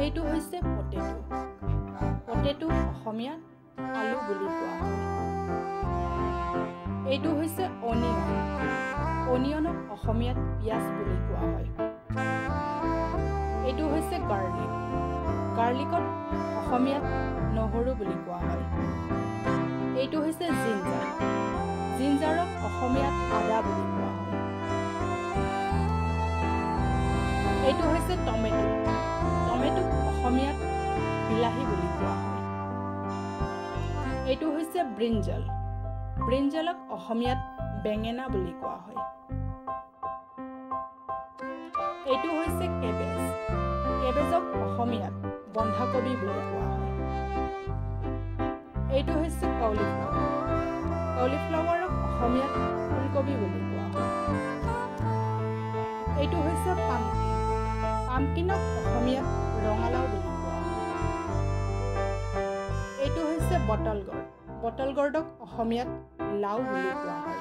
এইটো হৈছে potato. Potato অসমীয়াত আলু বুলি কোৱা হয়। এইটো হৈছে অনিয়ন। অনিয়নক অসমীয়াত পিঁয়াজ বুলি কোৱা হয়। এইটো হৈছে গাৰ্লিক। গাৰ্লিকক অসমীয়াত নহৰু বুলি কোৱা হয়। এইটো হৈছে জিঞ্জাৰ। জিঞ্জাৰক অসমীয়াত আদা বুলি কোৱা হয়। এইটো হৈছে টমেটো। টমেটোক অসমীয়াত বিলাহী বুলি কোৱা হয়। এইটো হৈছে ব্ৰিঞ্জল। ব্ৰিঞ্জলক অসমীয়াত বেঙেনা বুলি কোৱা হয়। এইটো হৈছে কেবেজ। কেবেজক অসমীয়াত বন্ধাকবি বুলি কোৱা হয়। এইটো হৈছে কলিফ্লাৱাৰ। কলিফ্লাৱাৰক অসমীয়াত ফুলকবি বুলি কোৱা হয়। এইটো হৈছে পামকিন। পামকিনক অসমীয়াত ৰঙালাও বুলি কোৱা হয়। এইটো হৈছে বটল গৰ্ড। বটল গৰ্ডক অসমীয়াত লাও বুলি কোৱা হয়।